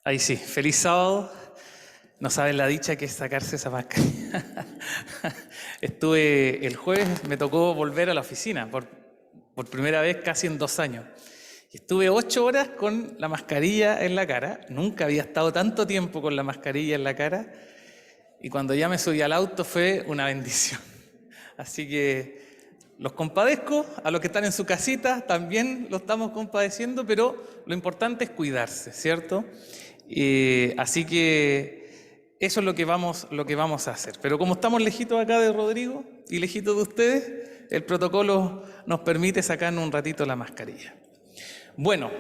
Ahí sí, feliz sábado. No saben la dicha que es sacarse esa mascarilla. Estuve el jueves, me tocó volver a la oficina por primera vez casi en 2 años. Y estuve 8 horas con la mascarilla en la cara. Nunca había estado tanto tiempo con la mascarilla en la cara. Y cuando ya me subí al auto fue una bendición. Así que los compadezco, a los que están en su casita también lo estamos compadeciendo, pero lo importante es cuidarse, ¿cierto? Así que eso es lo que vamos a hacer. Pero como estamos lejitos acá de Rodrigo y lejitos de ustedes, el protocolo nos permite sacarnos un ratito la mascarilla. Bueno,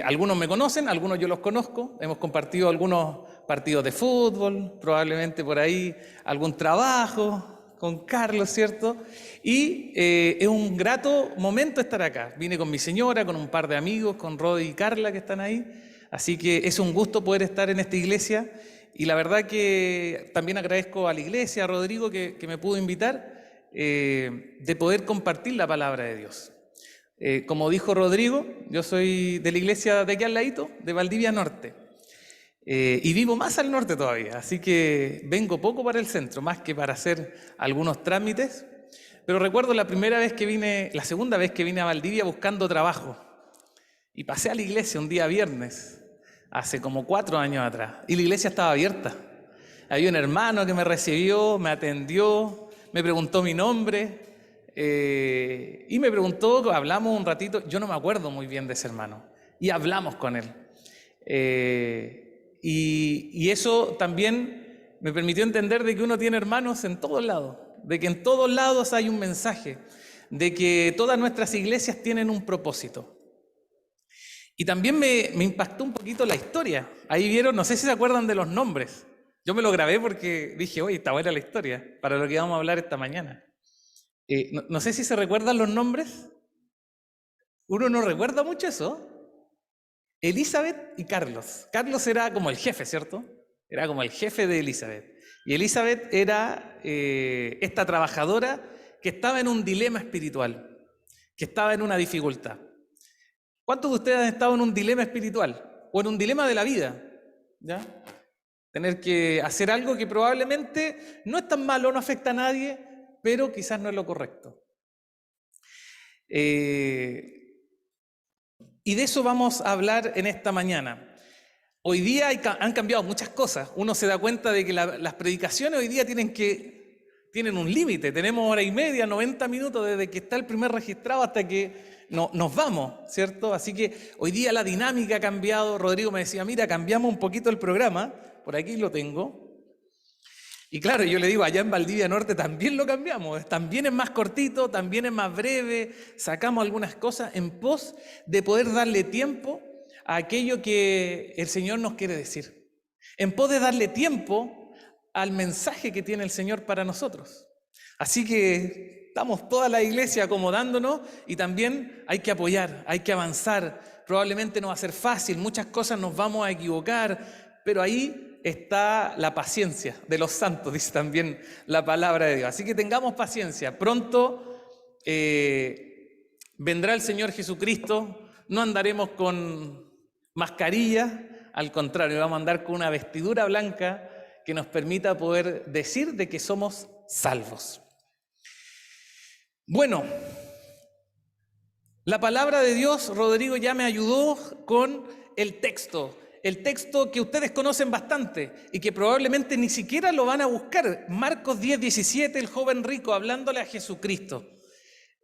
algunos me conocen, algunos yo los conozco, hemos compartido algunos partidos de fútbol, probablemente por ahí algún trabajo con Carlos, ¿cierto? Y es un grato momento estar acá. Vine con mi señora, con un par de amigos, con Rodi y Carla que están ahí, así que es un gusto poder estar en esta iglesia y la verdad que también agradezco a la iglesia, a Rodrigo que me pudo invitar, de poder compartir la palabra de Dios. Como dijo Rodrigo, yo soy de la iglesia de aquí al ladito, de Valdivia Norte, y vivo más al norte todavía, así que vengo poco para el centro, más que para hacer algunos trámites, pero recuerdo la segunda vez que vine a Valdivia buscando trabajo, y pasé a la iglesia un día viernes, hace como 4 años atrás, y la iglesia estaba abierta. Había un hermano que me recibió, me atendió, me preguntó mi nombre, y me preguntó, hablamos un ratito, yo no me acuerdo muy bien de ese hermano, y hablamos con él. Y eso también me permitió entender de que uno tiene hermanos en todos lados, de que en todos lados hay un mensaje, de que todas nuestras iglesias tienen un propósito. Y también me impactó un poquito la historia. Ahí vieron, no sé si se acuerdan de los nombres. Yo me lo grabé porque dije, oye, está buena la historia, para lo que vamos a hablar esta mañana. No sé si se recuerdan los nombres. Uno no recuerda mucho eso. Elizabeth y Carlos. Carlos era como el jefe, ¿cierto? Era como el jefe de Elizabeth. Y Elizabeth era esta trabajadora que estaba en un dilema espiritual, que estaba en una dificultad. ¿Cuántos de ustedes han estado en un dilema espiritual? O en un dilema de la vida, ¿ya? Tener que hacer algo que probablemente no es tan malo, no afecta a nadie, pero quizás no es lo correcto. Y de eso vamos a hablar en esta mañana. Hoy día han cambiado muchas cosas. Uno se da cuenta de que las predicaciones hoy día tienen un límite. Tenemos 1h30, 90 minutos desde que está el primer registrado hasta que nos vamos, ¿cierto? Así que hoy día la dinámica ha cambiado. Rodrigo me decía, mira, cambiamos un poquito el programa. Por aquí lo tengo. Y claro, yo le digo, allá en Valdivia Norte también lo cambiamos, también es más cortito, también es más breve, sacamos algunas cosas en pos de poder darle tiempo a aquello que el Señor nos quiere decir, en pos de darle tiempo al mensaje que tiene el Señor para nosotros. Así que estamos toda la iglesia acomodándonos y también hay que apoyar, hay que avanzar. Probablemente no va a ser fácil, muchas cosas nos vamos a equivocar, pero ahí está la paciencia de los santos, dice también la palabra de Dios. Así que tengamos paciencia. Pronto vendrá el Señor Jesucristo. No andaremos con mascarilla, al contrario, vamos a andar con una vestidura blanca que nos permita poder decir de que somos salvos. Bueno, la palabra de Dios, Rodrigo ya me ayudó con el texto que ustedes conocen bastante y que probablemente ni siquiera lo van a buscar. Marcos 10:17, el joven rico hablándole a Jesucristo.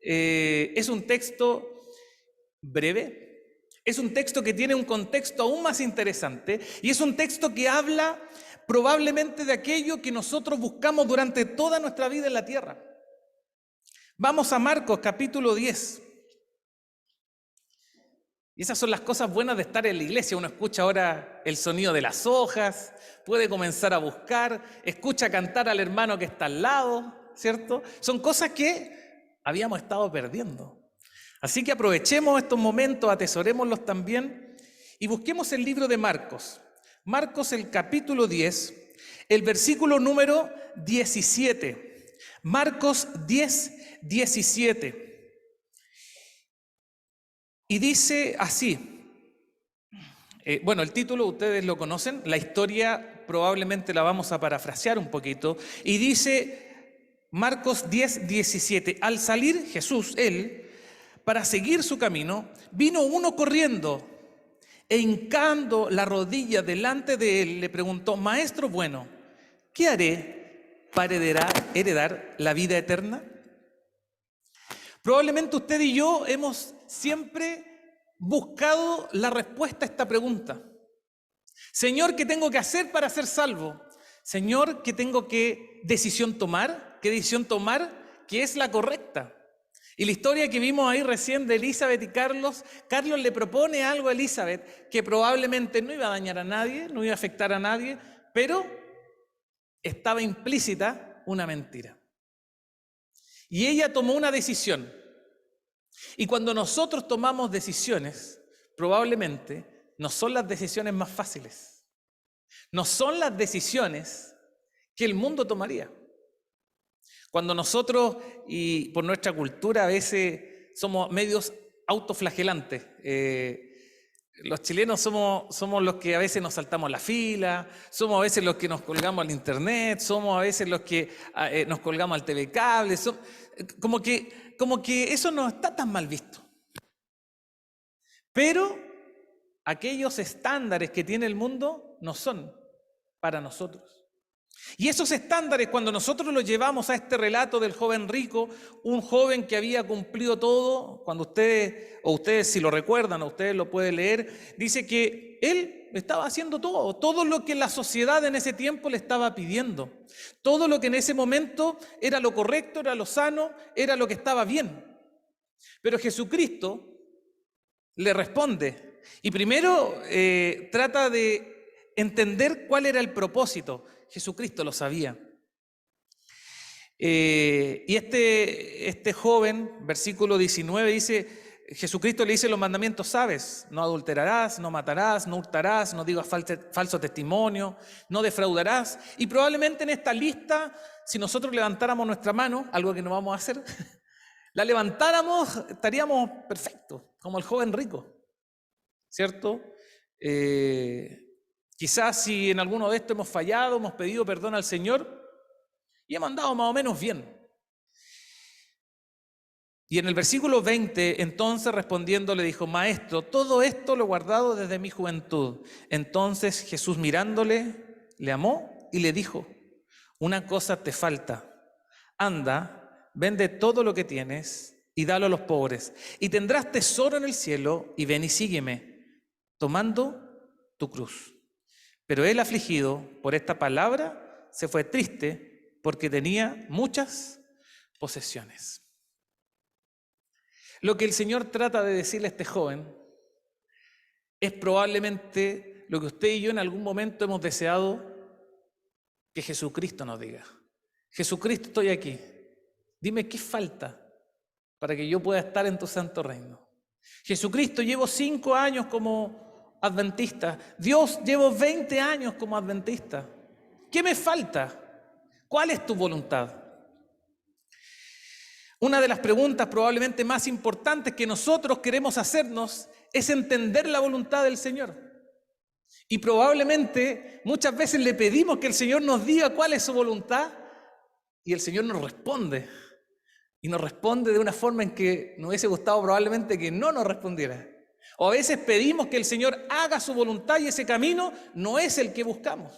Es un texto breve, es un texto que tiene un contexto aún más interesante y es un texto que habla probablemente de aquello que nosotros buscamos durante toda nuestra vida en la tierra. Vamos a Marcos capítulo 10. Y esas son las cosas buenas de estar en la iglesia. Uno escucha ahora el sonido de las hojas, puede comenzar a buscar, escucha cantar al hermano que está al lado, ¿cierto? Son cosas que habíamos estado perdiendo. Así que aprovechemos estos momentos, atesorémoslos también y busquemos el libro de Marcos. Marcos, el capítulo 10, el versículo número 17. Marcos 10:17. Y dice así, Bueno, el título ustedes lo conocen, la historia probablemente la vamos a parafrasear un poquito, y dice Marcos 10:17, al salir Jesús, él, para seguir su camino, vino uno corriendo e hincando la rodilla delante de él, le preguntó, Maestro bueno, ¿qué haré para heredar la vida eterna? Probablemente usted y yo hemos siempre buscado la respuesta a esta pregunta. Señor, ¿qué tengo que hacer para ser salvo? Señor, ¿qué tengo que decisión tomar? ¿Qué decisión tomar que es la correcta? Y la historia que vimos ahí recién de Elizabeth y Carlos le propone algo a Elizabeth que probablemente no iba a dañar a nadie, no iba a afectar a nadie, pero estaba implícita una mentira. Y ella tomó una decisión. Y cuando nosotros tomamos decisiones, probablemente no son las decisiones más fáciles. No son las decisiones que el mundo tomaría. Cuando nosotros, y por nuestra cultura a veces somos medios autoflagelantes, los chilenos somos los que a veces nos saltamos la fila, somos a veces los que nos colgamos al internet, somos a veces los que nos colgamos al TV cable, como que eso no está tan mal visto. Pero aquellos estándares que tiene el mundo no son para nosotros. Y esos estándares, cuando nosotros los llevamos a este relato del joven rico, un joven que había cumplido todo, cuando ustedes si lo recuerdan, o ustedes lo pueden leer, dice que él estaba haciendo todo lo que la sociedad en ese tiempo le estaba pidiendo, todo lo que en ese momento era lo correcto, era lo sano, era lo que estaba bien. Pero Jesucristo le responde y primero trata de entender cuál era el propósito. Jesucristo lo sabía. Y este joven, versículo 19, dice, Jesucristo le dice los mandamientos, sabes, no adulterarás, no matarás, no hurtarás, no digas falso testimonio, no defraudarás. Y probablemente en esta lista, si nosotros levantáramos nuestra mano, algo que no vamos a hacer, la levantáramos, estaríamos perfectos, como el joven rico, ¿cierto? Quizás si en alguno de estos hemos fallado, hemos pedido perdón al Señor y hemos andado más o menos bien. Y en el versículo 20, entonces respondiendo le dijo, Maestro, todo esto lo he guardado desde mi juventud. Entonces Jesús mirándole, le amó y le dijo, una cosa te falta, anda, vende todo lo que tienes y dalo a los pobres, y tendrás tesoro en el cielo, y ven y sígueme, tomando tu cruz. Pero él, afligido por esta palabra, se fue triste porque tenía muchas posesiones. Lo que el Señor trata de decirle a este joven es probablemente lo que usted y yo en algún momento hemos deseado que Jesucristo nos diga. Jesucristo, estoy aquí. Dime qué falta para que yo pueda estar en tu santo reino. Jesucristo, llevo 5 años como adventista. Dios, llevo 20 años como adventista. ¿Qué me falta? ¿Cuál es tu voluntad? Una de las preguntas probablemente más importantes que nosotros queremos hacernos es entender la voluntad del Señor. Y probablemente muchas veces le pedimos que el Señor nos diga cuál es su voluntad y el Señor nos responde. Y nos responde de una forma en que nos hubiese gustado probablemente que no nos respondiera. O a veces pedimos que el Señor haga su voluntad y ese camino no es el que buscamos.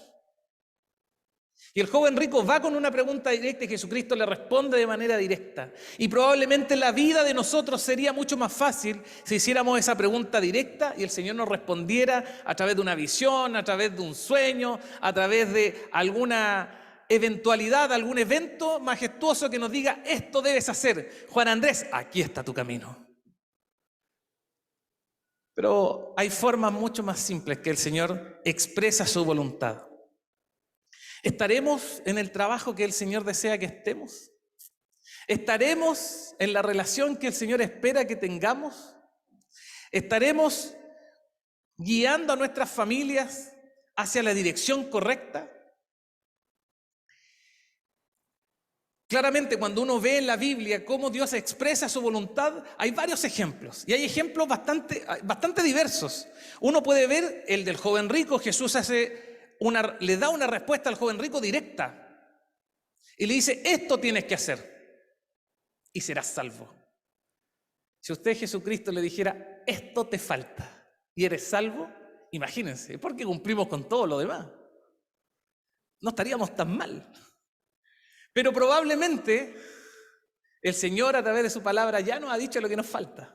Y el joven rico va con una pregunta directa y Jesucristo le responde de manera directa. Y probablemente la vida de nosotros sería mucho más fácil si hiciéramos esa pregunta directa y el Señor nos respondiera a través de una visión, a través de un sueño, a través de alguna eventualidad, algún evento majestuoso que nos diga, esto debes hacer. Juan Andrés, aquí está tu camino. Pero hay formas mucho más simples que el Señor expresa su voluntad. ¿Estaremos en el trabajo que el Señor desea que estemos? ¿Estaremos en la relación que el Señor espera que tengamos? ¿Estaremos guiando a nuestras familias hacia la dirección correcta? Claramente, cuando uno ve en la Biblia cómo Dios expresa su voluntad, hay varios ejemplos. Y hay ejemplos bastante diversos. Uno puede ver el del joven rico. Jesús le da una respuesta al joven rico directa. Y le dice, esto tienes que hacer y serás salvo. Si usted Jesucristo le dijera, esto te falta y eres salvo, imagínense, porque cumplimos con todo lo demás. No estaríamos tan mal. Pero probablemente el Señor a través de su palabra ya nos ha dicho lo que nos falta.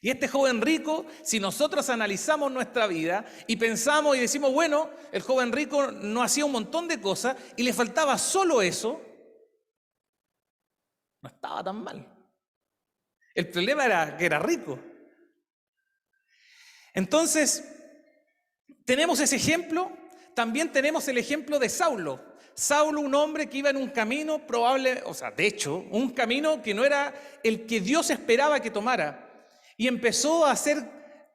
Y este joven rico, si nosotros analizamos nuestra vida y pensamos y decimos, bueno, el joven rico no hacía un montón de cosas y le faltaba solo eso, no estaba tan mal. El problema era que era rico. Entonces, tenemos ese ejemplo. También tenemos el ejemplo de Saulo. Saulo, un hombre que iba en un camino de hecho, un camino que no era el que Dios esperaba que tomara. Y empezó a hacer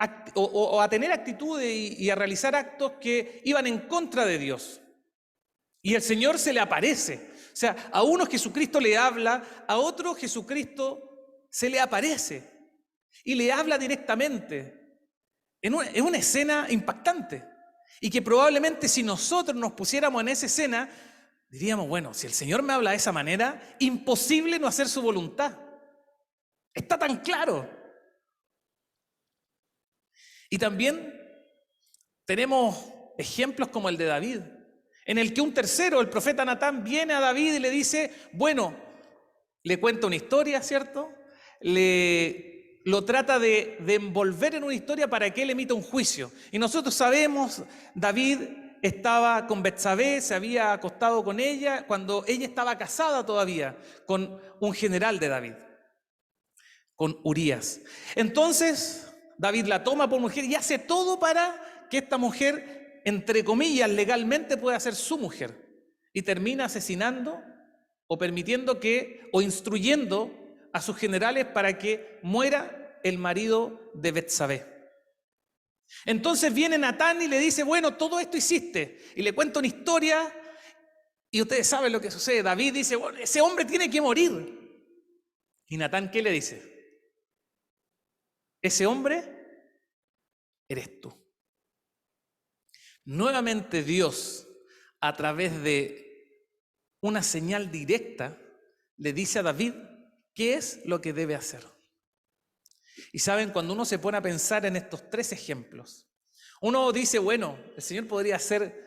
a tener actitudes y a realizar actos que iban en contra de Dios. Y el Señor se le aparece. O sea, a uno Jesucristo le habla, a otro Jesucristo se le aparece y le habla directamente. Es una escena impactante. Y que probablemente si nosotros nos pusiéramos en esa escena, diríamos, bueno, si el Señor me habla de esa manera, imposible no hacer su voluntad. Está tan claro. Y también tenemos ejemplos como el de David, en el que un tercero, el profeta Natán, viene a David y le dice, bueno, le cuenta una historia, ¿cierto? Lo trata de envolver en una historia para que él emita un juicio. Y nosotros sabemos, David estaba con Betsabé, se había acostado con ella cuando ella estaba casada todavía con un general de David, con Urías. Entonces, David la toma por mujer y hace todo para que esta mujer, entre comillas, legalmente pueda ser su mujer. Y termina asesinando o instruyendo a sus generales para que muera el marido de Betsabé. Entonces viene Natán y le dice, bueno, todo esto hiciste. Y le cuenta una historia y ustedes saben lo que sucede. David dice, bueno, ese hombre tiene que morir. Y Natán, ¿qué le dice? Ese hombre eres tú. Nuevamente Dios, a través de una señal directa, le dice a David qué es lo que debe hacer. Y saben, cuando uno se pone a pensar en estos tres ejemplos, uno dice, bueno, el Señor podría ser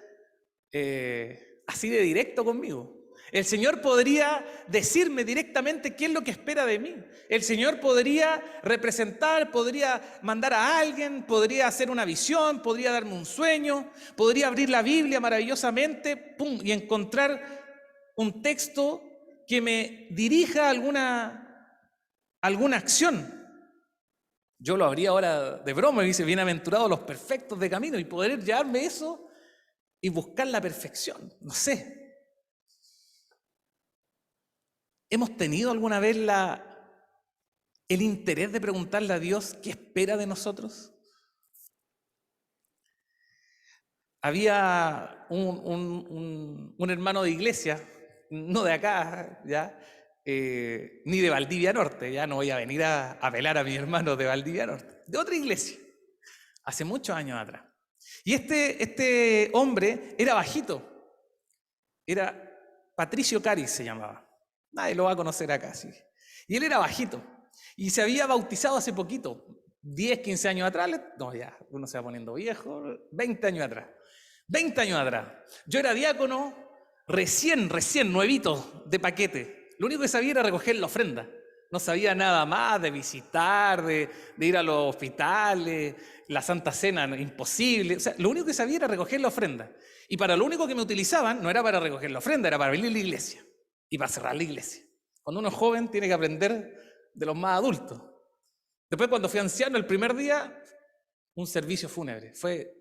así de directo conmigo. El Señor podría decirme directamente qué es lo que espera de mí. El Señor podría representar, podría mandar a alguien, podría hacer una visión, podría darme un sueño, podría abrir la Biblia maravillosamente, ¡pum!, y encontrar un texto que me dirija a alguna acción. Yo lo habría ahora de broma y dice, bienaventurados los perfectos de camino, y poder llevarme eso y buscar la perfección. No sé. ¿Hemos tenido alguna vez el interés de preguntarle a Dios qué espera de nosotros? Había un hermano de iglesia, no de acá, ya, ni de Valdivia Norte, ya no voy a venir a apelar a mi hermano de Valdivia Norte, de otra iglesia, hace muchos años atrás. Y este hombre era bajito, era Patricio Caris se llamaba. Nadie lo va a conocer acá, sí. Y él era bajito. Y se había bautizado hace poquito. 10, 15 años atrás. No, ya, uno se va poniendo viejo. 20 años atrás. 20 años atrás. Yo era diácono recién, nuevito, de paquete. Lo único que sabía era recoger la ofrenda. No sabía nada más de visitar, de ir a los hospitales, la Santa Cena, imposible. O sea, lo único que sabía era recoger la ofrenda. Y para lo único que me utilizaban, no era para recoger la ofrenda, era para abrir la iglesia. Y para cerrar la iglesia. Cuando uno es joven tiene que aprender de los más adultos. Después, cuando fui anciano, el primer día, un servicio fúnebre. Fue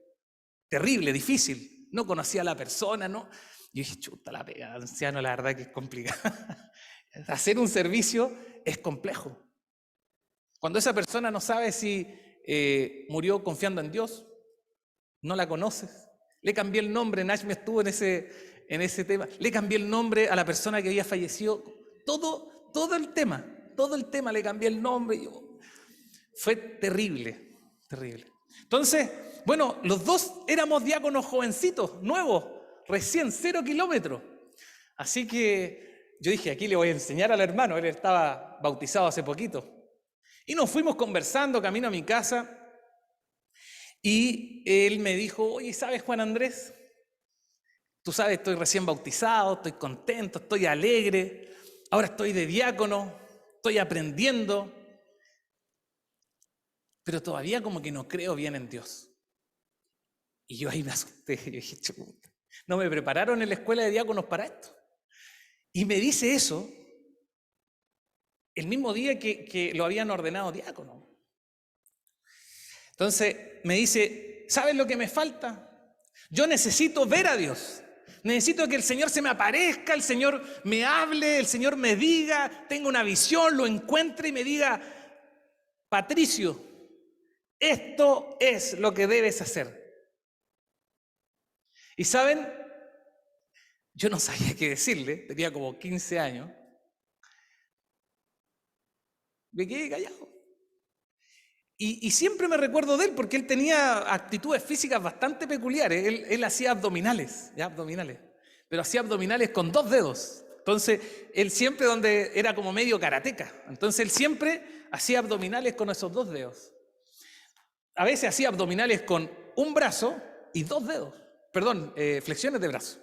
terrible, difícil. No conocía a la persona, ¿no? Y dije, chuta, la pega de anciano, la verdad que es complicado. Hacer un servicio es complejo. Cuando esa persona no sabe si murió confiando en Dios, no la conoces. Le cambié el nombre, Nash me estuvo en ese tema. Le cambié el nombre a la persona que había fallecido todo el tema, le cambié el nombre. Fue terrible, terrible. Entonces, bueno, los dos éramos diáconos jovencitos, nuevos, recién 0 kilómetros. Así que yo dije, aquí le voy a enseñar al hermano, él estaba bautizado hace poquito. Y nos fuimos conversando camino a mi casa y él me dijo, oye, ¿sabes, Juan Andrés? Tú sabes, estoy recién bautizado, estoy contento, estoy alegre, ahora estoy de diácono, estoy aprendiendo, pero todavía como que no creo bien en Dios. Y yo ahí me asusté, yo dije, chuta, no me prepararon en la escuela de diáconos para esto. Y me dice eso el mismo día que lo habían ordenado diácono. Entonces me dice, ¿sabes lo que me falta? Yo necesito ver a Dios. Necesito que el Señor se me aparezca, el Señor me hable, el Señor me diga, tenga una visión, lo encuentre y me diga, Patricio, esto es lo que debes hacer. Y ¿saben? Yo no sabía qué decirle, tenía como 15 años. Me quedé callado. Y siempre me recuerdo de él porque él tenía actitudes físicas bastante peculiares. Él hacía abdominales, pero hacía abdominales con 2 dedos. Entonces, él siempre era como medio karateca. Entonces, él siempre hacía abdominales con esos 2 dedos. A veces hacía abdominales con un brazo y 2 dedos. Flexiones de brazo.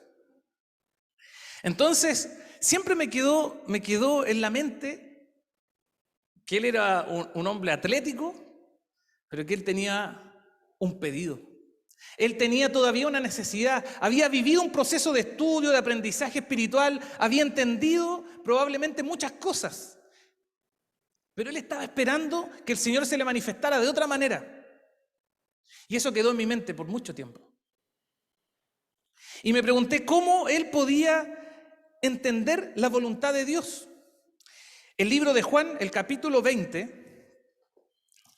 Entonces, siempre me quedó en la mente que él era un hombre atlético, pero que él tenía un pedido. Él tenía todavía una necesidad, había vivido un proceso de estudio, de aprendizaje espiritual, había entendido probablemente muchas cosas, pero él estaba esperando que el Señor se le manifestara de otra manera. Y eso quedó en mi mente por mucho tiempo. Y me pregunté cómo él podía entender la voluntad de Dios. El libro de Juan, el capítulo 20,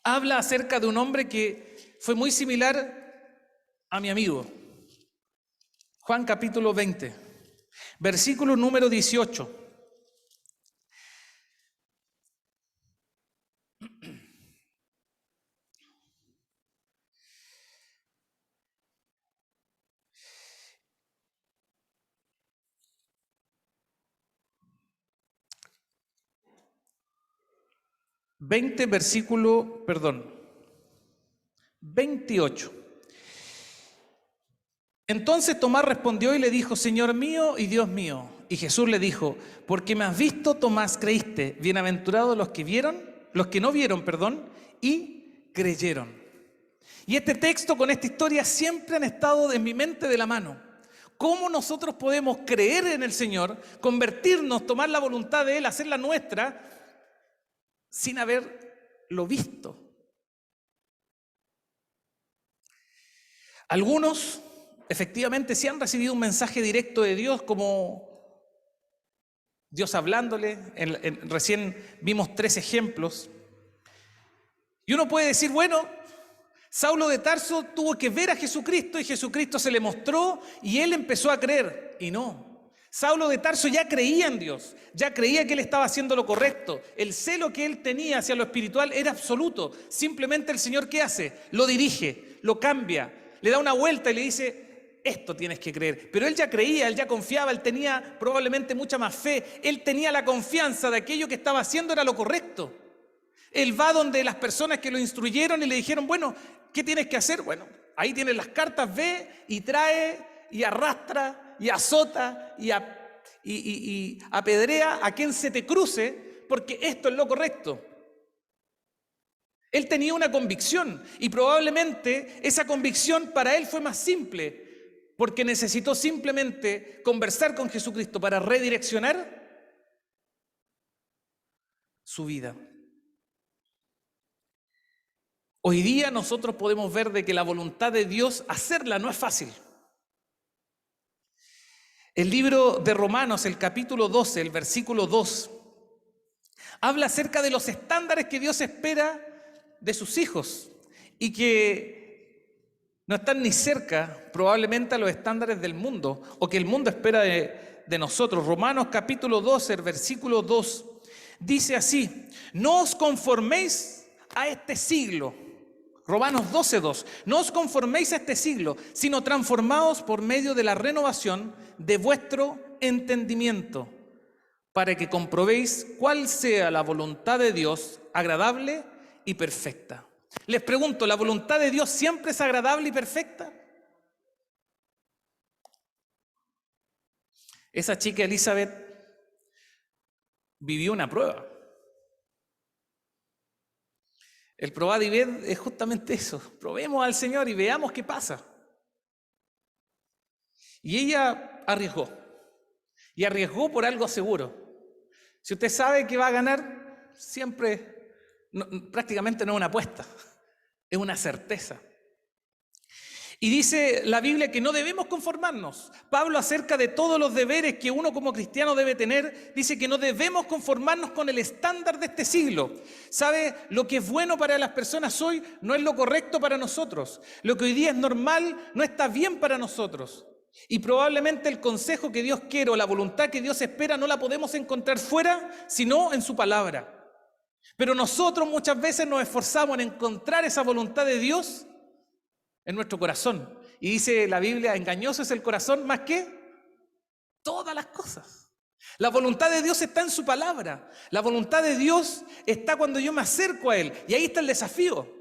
habla acerca de un hombre que fue muy similar a mi amigo. Juan capítulo 20, versículo número 18. Versículo 28. Entonces Tomás respondió y le dijo, Señor mío y Dios mío. Y Jesús le dijo, porque me has visto, Tomás, creíste. Bienaventurados los que no vieron, y creyeron. Y este texto con esta historia siempre han estado en mi mente de la mano. ¿Cómo nosotros podemos creer en el Señor, convertirnos, tomar la voluntad de Él, hacerla nuestra, sin haberlo visto? Algunos efectivamente sí han recibido un mensaje directo de Dios, como Dios hablándole. Recién vimos 3 ejemplos. Y uno puede decir, bueno, Saulo de Tarso tuvo que ver a Jesucristo y Jesucristo se le mostró y él empezó a creer. Y no, Saulo de Tarso ya creía en Dios, ya creía que él estaba haciendo lo correcto. El celo que él tenía hacia lo espiritual era absoluto. Simplemente el Señor, ¿qué hace? Lo dirige, lo cambia, le da una vuelta y le dice, esto tienes que creer. Pero él ya creía, él ya confiaba, él tenía probablemente mucha más fe. Él tenía la confianza de aquello que estaba haciendo era lo correcto. Él va donde las personas que lo instruyeron y le dijeron, bueno, ¿qué tienes que hacer? Bueno, ahí tienes las cartas, ve y trae y arrastra y azota y apedrea a quien se te cruce, porque esto es lo correcto. Él tenía una convicción y probablemente esa convicción para él fue más simple, porque necesitó simplemente conversar con Jesucristo para redireccionar su vida. Hoy día nosotros podemos ver de que la voluntad de Dios, hacerla no es fácil. El libro de Romanos, el capítulo 12, el versículo 2, habla acerca de los estándares que Dios espera de sus hijos y que no están ni cerca probablemente a los estándares del mundo o que el mundo espera de nosotros. Romanos capítulo 12, versículo 2, dice así: no os conforméis a este siglo. Romanos 12, 2. No os conforméis a este siglo, sino transformaos por medio de la renovación de vuestro entendimiento, para que comprobéis cuál sea la voluntad de Dios, agradable y perfecta. Les pregunto, ¿la voluntad de Dios siempre es agradable y perfecta? Esa chica Elizabeth vivió una prueba. El probar y ver es justamente eso. Probemos al Señor y veamos qué pasa. Y ella arriesgó. Y arriesgó por algo seguro. Si usted sabe que va a ganar, siempre, prácticamente no es una apuesta, es una certeza. Y dice la Biblia que no debemos conformarnos. Pablo, acerca de todos los deberes que uno como cristiano debe tener, dice que no debemos conformarnos con el estándar de este siglo. ¿Sabe? Lo que es bueno para las personas hoy no es lo correcto para nosotros. Lo que hoy día es normal no está bien para nosotros. Y probablemente el consejo que Dios quiere o la voluntad que Dios espera no la podemos encontrar fuera, sino en su palabra. Pero nosotros muchas veces nos esforzamos en encontrar esa voluntad de Dios en nuestro corazón. Y dice la Biblia, engañoso es el corazón más que todas las cosas. La voluntad de Dios está en su palabra. La voluntad de Dios está cuando yo me acerco a Él. Y ahí está el desafío.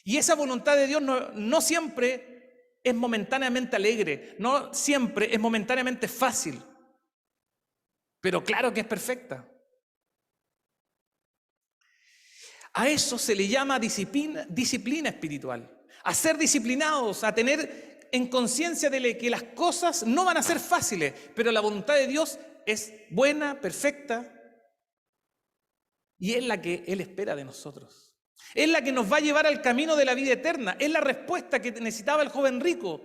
Y esa voluntad de Dios no siempre es momentáneamente alegre, no siempre es momentáneamente fácil, pero claro que es perfecta. A eso se le llama disciplina espiritual. A ser disciplinados, a tener en conciencia de que las cosas no van a ser fáciles, pero la voluntad de Dios es buena, perfecta, y es la que Él espera de nosotros. Es la que nos va a llevar al camino de la vida eterna. Es la respuesta que necesitaba el joven rico.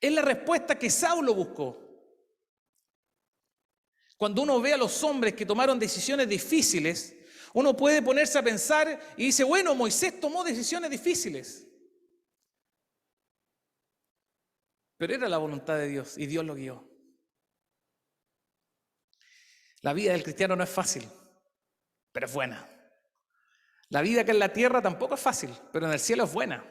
Es la respuesta que Saulo buscó. Cuando uno ve a los hombres que tomaron decisiones difíciles, uno puede ponerse a pensar y dice, bueno, Moisés tomó decisiones difíciles. Pero era la voluntad de Dios y Dios lo guió. La vida del cristiano no es fácil, pero es buena. La vida acá en la tierra tampoco es fácil, pero en el cielo es buena.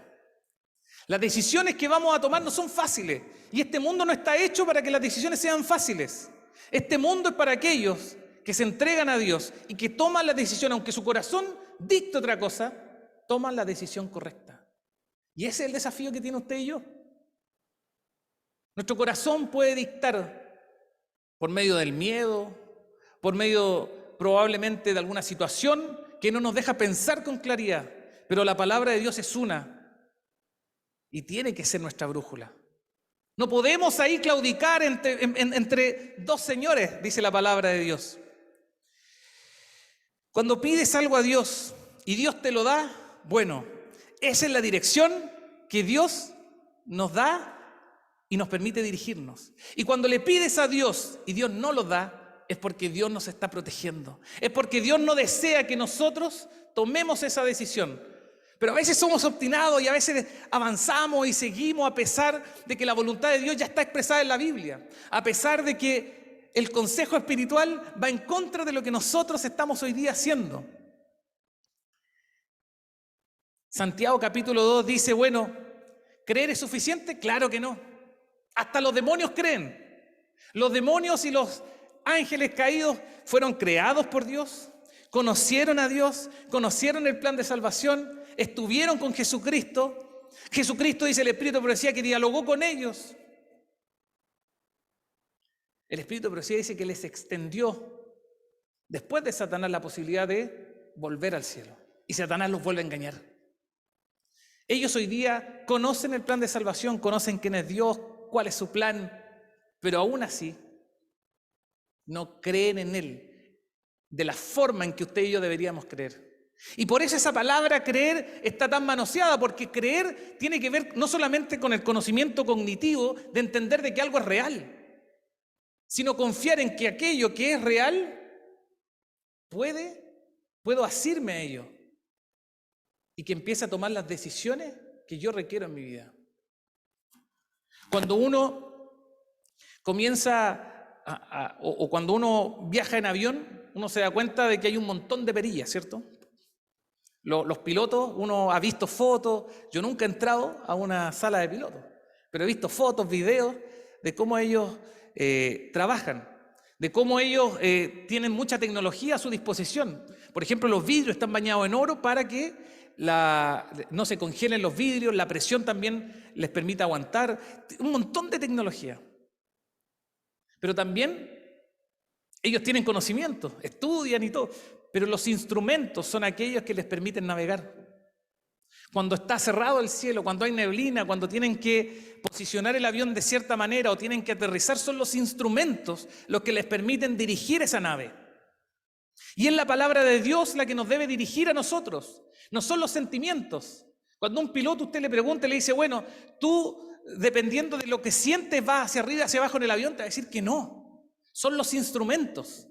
Las decisiones que vamos a tomar no son fáciles. Y este mundo no está hecho para que las decisiones sean fáciles. Este mundo es para aquellos que se entregan a Dios y que toman la decisión, aunque su corazón dicte otra cosa, toman la decisión correcta. Y ese es el desafío que tiene usted y yo. Nuestro corazón puede dictar por medio del miedo, por medio probablemente de alguna situación que no nos deja pensar con claridad, pero la palabra de Dios es una y tiene que ser nuestra brújula. No podemos ahí claudicar entre dos señores, dice la palabra de Dios. Cuando pides algo a Dios y Dios te lo da, bueno, esa es la dirección que Dios nos da y nos permite dirigirnos. Y cuando le pides a Dios y Dios no lo da, es porque Dios nos está protegiendo. Es porque Dios no desea que nosotros tomemos esa decisión. Pero a veces somos obstinados y a veces avanzamos y seguimos a pesar de que la voluntad de Dios ya está expresada en la Biblia. A pesar de que el consejo espiritual va en contra de lo que nosotros estamos hoy día haciendo. Santiago capítulo 2 dice, bueno, ¿creer es suficiente? Claro que no. Hasta los demonios creen. Los demonios y los ángeles caídos fueron creados por Dios, conocieron a Dios, conocieron el plan de salvación, estuvieron con Jesucristo. Jesucristo, dice el Espíritu de Profecía, que dialogó con ellos. El Espíritu de Profecía dice que les extendió después de Satanás la posibilidad de volver al cielo. Y Satanás los vuelve a engañar. Ellos hoy día conocen el plan de salvación, conocen quién es Dios, cuál es su plan, pero aún así no creen en Él de la forma en que usted y yo deberíamos creer. Y por eso esa palabra creer está tan manoseada, porque creer tiene que ver no solamente con el conocimiento cognitivo de entender de que algo es real, sino confiar en que aquello que es real puedo asirme a ello y que empiece a tomar las decisiones que yo requiero en mi vida. Cuando uno o cuando uno viaja en avión, uno se da cuenta de que hay un montón de perillas, ¿cierto? Los pilotos, uno ha visto fotos, yo nunca he entrado a una sala de pilotos, pero he visto fotos, videos de cómo ellos trabajan, de cómo ellos tienen mucha tecnología a su disposición. Por ejemplo, los vidrios están bañados en oro para que no se congelen los vidrios, la presión también les permite aguantar, un montón de tecnología. Pero también ellos tienen conocimiento, estudian y todo, pero los instrumentos son aquellos que les permiten navegar. Cuando está cerrado el cielo, cuando hay neblina, cuando tienen que posicionar el avión de cierta manera o tienen que aterrizar, son los instrumentos los que les permiten dirigir esa nave. Y es la palabra de Dios la que nos debe dirigir a nosotros, no son los sentimientos. Cuando un piloto usted le pregunta y le dice, bueno, tú dependiendo de lo que sientes vas hacia arriba, hacia abajo en el avión, te va a decir que no, son los instrumentos.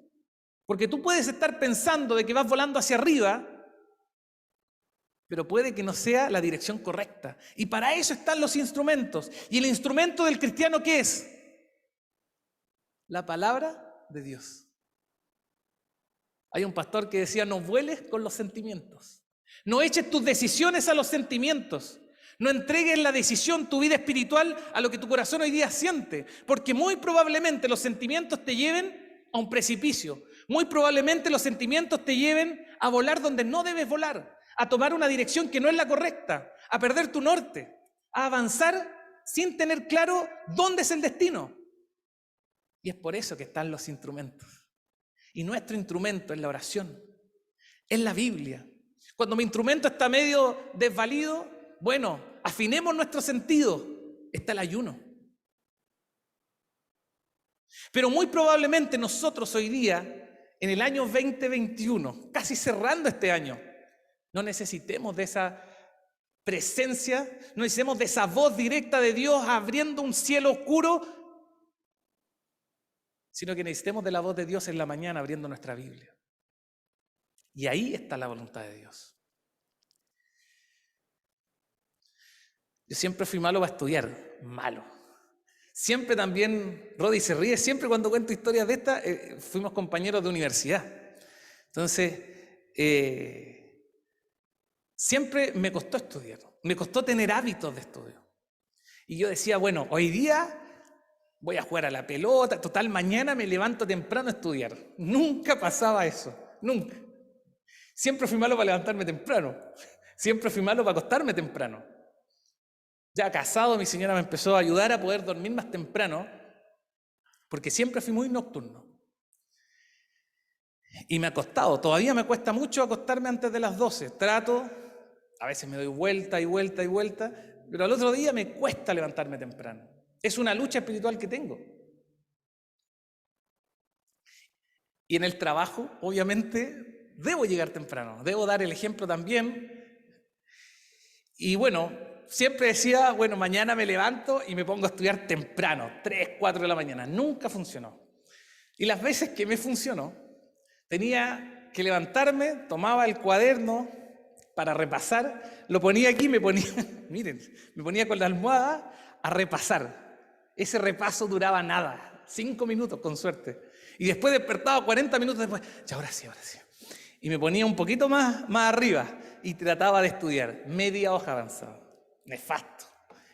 Porque tú puedes estar pensando de que vas volando hacia arriba, pero puede que no sea la dirección correcta. Y para eso están los instrumentos. ¿Y el instrumento del cristiano qué es? La palabra de Dios. Hay un pastor que decía, no vueles con los sentimientos. No eches tus decisiones a los sentimientos. No entregues la decisión, tu vida espiritual, a lo que tu corazón hoy día siente. Porque muy probablemente los sentimientos te lleven a un precipicio. Muy probablemente los sentimientos te lleven a volar donde no debes volar, a tomar una dirección que no es la correcta, a perder tu norte, a avanzar sin tener claro dónde es el destino. Y es por eso que están los instrumentos. Y nuestro instrumento es la oración, es la Biblia. Cuando mi instrumento está medio desvalido, bueno, afinemos nuestro sentido, está el ayuno. Pero muy probablemente nosotros hoy día, en el año 2021, casi cerrando este año, no necesitemos de esa presencia, no necesitemos de esa voz directa de Dios abriendo un cielo oscuro, sino que necesitemos de la voz de Dios en la mañana abriendo nuestra Biblia. Y ahí está la voluntad de Dios. Yo siempre fui malo para estudiar, malo. Siempre también, Rodi se ríe, siempre cuando cuento historias de estas, fuimos compañeros de universidad. Entonces, siempre me costó estudiar, me costó tener hábitos de estudio. Y yo decía, bueno, hoy día voy a jugar a la pelota, total, mañana me levanto temprano a estudiar. Nunca pasaba eso, nunca. Siempre fui malo para levantarme temprano, siempre fui malo para acostarme temprano. Ya casado, mi señora me empezó a ayudar a poder dormir más temprano, porque siempre fui muy nocturno. Y me ha costado, todavía me cuesta mucho acostarme antes de las 12. Trato, a veces me doy vuelta y vuelta y vuelta, pero al otro día me cuesta levantarme temprano. Es una lucha espiritual que tengo. Y en el trabajo, obviamente, debo llegar temprano, debo dar el ejemplo también. Y bueno, siempre decía, bueno, mañana me levanto y me pongo a estudiar temprano, 3, 4 de la mañana. Nunca funcionó. Y las veces que me funcionó, tenía que levantarme, tomaba el cuaderno para repasar, lo ponía aquí, miren, me ponía con la almohada a repasar. Ese repaso duraba nada, 5 minutos con suerte. Y después despertaba 40 minutos después, ya ahora sí. Y me ponía un poquito más arriba y trataba de estudiar, media hoja avanzada. Nefasto.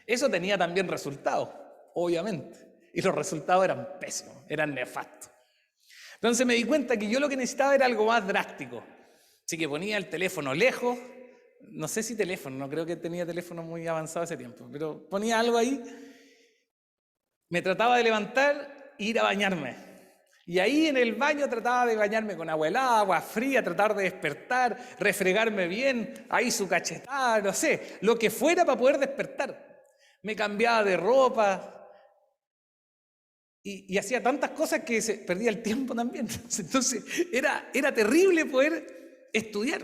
Eso tenía también resultados, obviamente. Y los resultados eran pésimos, eran nefastos. Entonces me di cuenta que yo lo que necesitaba era algo más drástico. Así que ponía el teléfono lejos, no sé si teléfono, no creo que tenía teléfono muy avanzado ese tiempo, pero ponía algo ahí, me trataba de levantar e ir a bañarme. Y ahí en el baño trataba de bañarme con agua helada, agua fría, tratar de despertar, refregarme bien, ahí su cachetada, no sé, lo que fuera para poder despertar. Me cambiaba de ropa y hacía tantas cosas que se perdía el tiempo también. Entonces era terrible poder estudiar.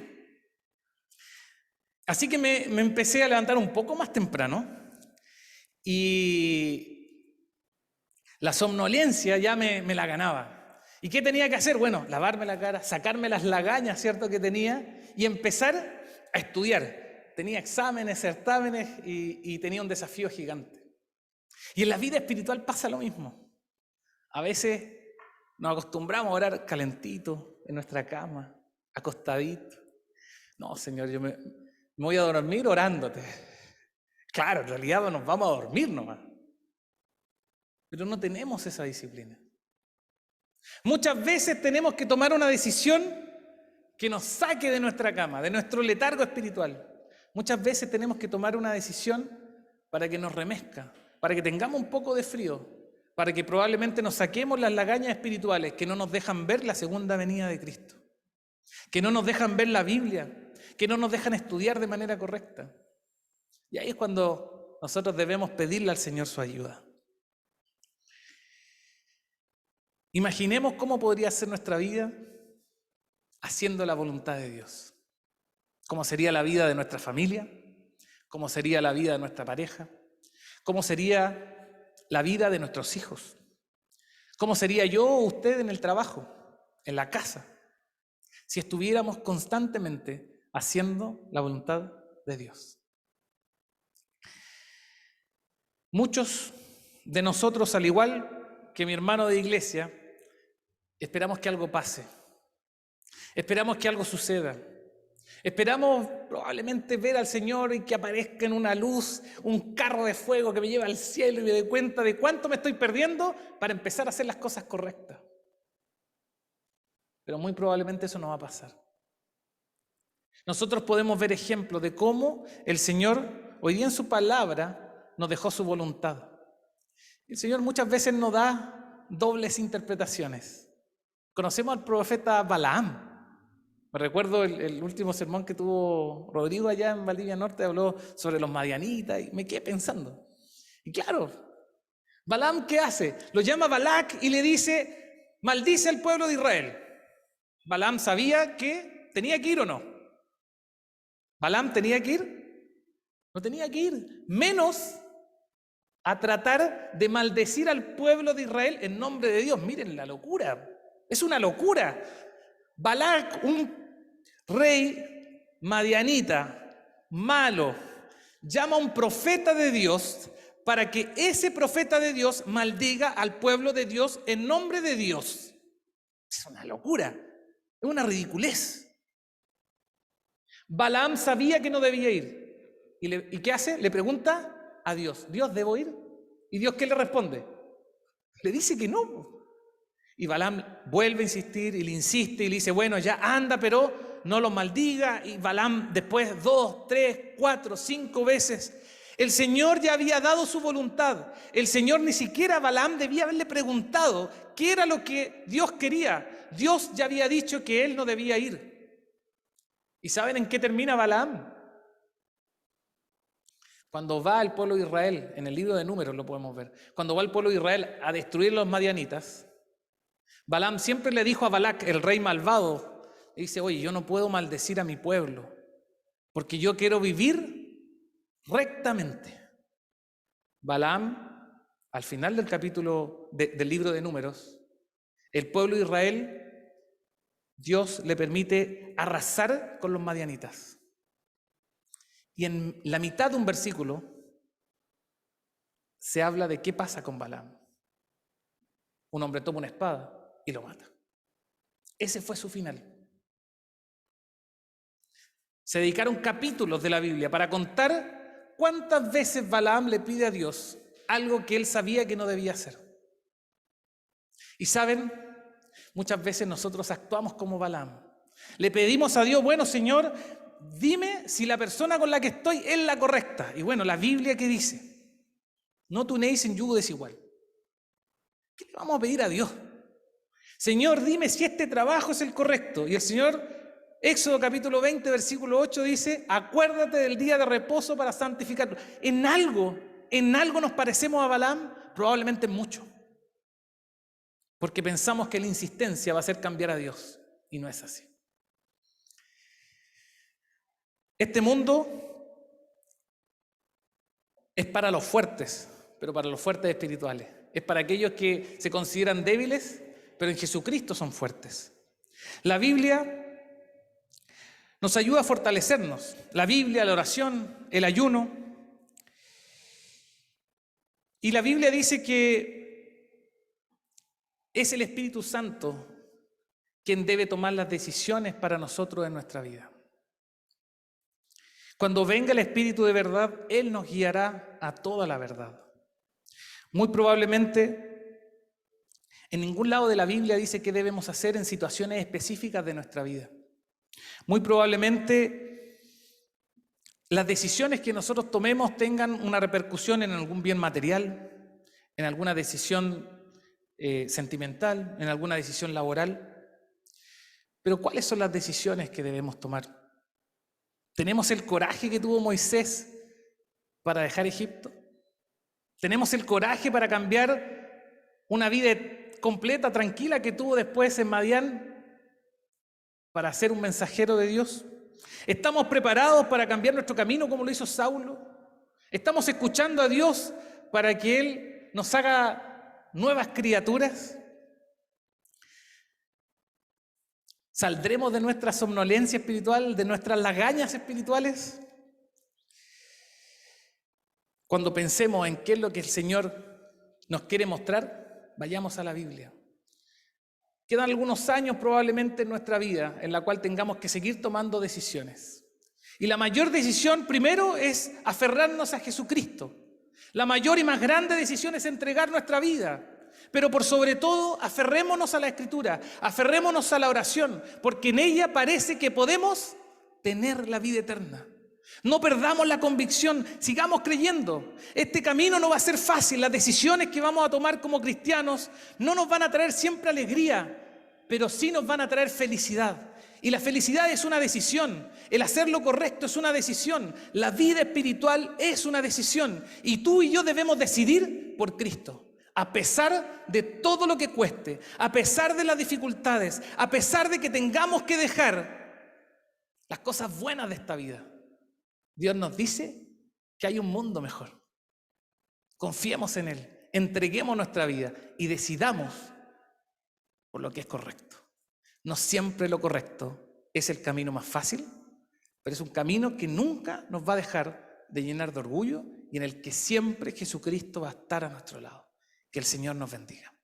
Así que me empecé a levantar un poco más temprano y la somnolencia ya me la ganaba. ¿Y qué tenía que hacer? Bueno, lavarme la cara, sacarme las lagañas, ¿cierto?, que tenía y empezar a estudiar. Tenía exámenes, certámenes y tenía un desafío gigante. Y en la vida espiritual pasa lo mismo. A veces nos acostumbramos a orar calentito en nuestra cama, acostadito. No, Señor, yo me voy a dormir orándote. Claro, en realidad nos vamos a dormir nomás. Pero no tenemos esa disciplina. Muchas veces tenemos que tomar una decisión que nos saque de nuestra cama, de nuestro letargo espiritual. Muchas veces tenemos que tomar una decisión para que nos remezca, para que tengamos un poco de frío, para que probablemente nos saquemos las lagañas espirituales que no nos dejan ver la segunda venida de Cristo, que no nos dejan ver la Biblia, que no nos dejan estudiar de manera correcta. Y ahí es cuando nosotros debemos pedirle al Señor su ayuda. Imaginemos cómo podría ser nuestra vida haciendo la voluntad de Dios. ¿Cómo sería la vida de nuestra familia? ¿Cómo sería la vida de nuestra pareja? ¿Cómo sería la vida de nuestros hijos? ¿Cómo sería yo o usted en el trabajo, en la casa, si estuviéramos constantemente haciendo la voluntad de Dios? Muchos de nosotros, al igual que mi hermano de iglesia, esperamos que algo pase, esperamos que algo suceda, esperamos probablemente ver al Señor y que aparezca en una luz, un carro de fuego que me lleva al cielo y me dé cuenta de cuánto me estoy perdiendo para empezar a hacer las cosas correctas. Pero muy probablemente eso no va a pasar. Nosotros podemos ver ejemplos de cómo el Señor hoy día en su palabra nos dejó su voluntad. El Señor muchas veces nos da dobles interpretaciones. Conocemos al profeta Balaam. Me recuerdo el último sermón que tuvo Rodrigo allá en Valdivia Norte, habló sobre los madianitas y me quedé pensando. Y claro, Balaam, ¿qué hace? Lo llama Balac y le dice, maldice al pueblo de Israel. Balaam sabía que tenía que ir o no. ¿Balaam tenía que ir? No tenía que ir, menos a tratar de maldecir al pueblo de Israel en nombre de Dios. Miren la locura, es una locura. Balac, un rey madianita, malo, llama a un profeta de Dios para que ese profeta de Dios maldiga al pueblo de Dios en nombre de Dios. Es una locura, es una ridiculez. Balaam sabía que no debía ir. ¿Y qué hace? Le pregunta a Dios, ¿Dios debo ir? ¿Y Dios qué le responde? Le dice que no. Y Balaam vuelve a insistir y le insiste y le dice, bueno, ya anda, pero no lo maldiga. Y Balaam después 2, 3, 4, 5 veces. El Señor ya había dado su voluntad. El Señor ni siquiera a Balaam debía haberle preguntado qué era lo que Dios quería. Dios ya había dicho que él no debía ir. ¿Y saben en qué termina Balaam? Cuando va el pueblo de Israel, en el libro de Números lo podemos ver, cuando va el pueblo de Israel a destruir los madianitas, Balaam siempre le dijo a Balac, el rey malvado, le dice, oye, yo no puedo maldecir a mi pueblo, porque yo quiero vivir rectamente. Balaam, al final del capítulo del libro de Números, el pueblo de Israel, Dios le permite arrasar con los madianitas. Y en la mitad de un versículo se habla de qué pasa con Balaam. Un hombre toma una espada y lo mata. Ese fue su final. Se dedicaron capítulos de la Biblia para contar cuántas veces Balaam le pide a Dios algo que él sabía que no debía hacer. Y saben, muchas veces nosotros actuamos como Balaam. Le pedimos a Dios, bueno, Señor, dime si la persona con la que estoy es la correcta. Y bueno, la Biblia, ¿qué dice? No te unéis en yugo desigual. ¿Qué le vamos a pedir a Dios? Señor, dime si este trabajo es el correcto. Y el Señor, Éxodo capítulo 20, versículo 8 dice, acuérdate del día de reposo para santificarlo. En algo nos parecemos a Balaam, probablemente en mucho. Porque pensamos que la insistencia va a hacer cambiar a Dios. Y no es así. Este mundo es para los fuertes, pero para los fuertes espirituales. Es para aquellos que se consideran débiles, pero en Jesucristo son fuertes. La Biblia nos ayuda a fortalecernos. La Biblia, la oración, el ayuno. Y la Biblia dice que Es el Espíritu Santo quien debe tomar las decisiones para nosotros en nuestra vida. Cuando venga el Espíritu de verdad, Él nos guiará a toda la verdad. Muy probablemente, en ningún lado de la Biblia dice qué debemos hacer en situaciones específicas de nuestra vida. Muy probablemente, las decisiones que nosotros tomemos tengan una repercusión en algún bien material, en alguna decisión sentimental, en alguna decisión laboral. Pero ¿cuáles son las decisiones que debemos tomar? ¿Tenemos el coraje que tuvo Moisés para dejar Egipto? ¿Tenemos el coraje para cambiar una vida completa, tranquila que tuvo después en Madián para ser un mensajero de Dios? ¿Estamos preparados para cambiar nuestro camino como lo hizo Saulo? ¿Estamos escuchando a Dios para que Él nos haga nuevas criaturas? ¿Saldremos de nuestra somnolencia espiritual, de nuestras lagañas espirituales? Cuando pensemos en qué es lo que el Señor nos quiere mostrar, vayamos a la Biblia. Quedan algunos años probablemente en nuestra vida en la cual tengamos que seguir tomando decisiones. Y la mayor decisión primero es aferrarnos a Jesucristo. La mayor y más grande decisión es entregar nuestra vida. Pero por sobre todo, aferrémonos a la Escritura, aferrémonos a la oración, porque en ella parece que podemos tener la vida eterna. No perdamos la convicción, sigamos creyendo. Este camino no va a ser fácil, las decisiones que vamos a tomar como cristianos no nos van a traer siempre alegría, pero sí nos van a traer felicidad. Y la felicidad es una decisión, el hacer lo correcto es una decisión, la vida espiritual es una decisión, y tú y yo debemos decidir por Cristo. A pesar de todo lo que cueste, a pesar de las dificultades, a pesar de que tengamos que dejar las cosas buenas de esta vida, Dios nos dice que hay un mundo mejor. Confiemos en Él, entreguemos nuestra vida y decidamos por lo que es correcto. No siempre lo correcto es el camino más fácil, pero es un camino que nunca nos va a dejar de llenar de orgullo y en el que siempre Jesucristo va a estar a nuestro lado. Que el Señor nos bendiga.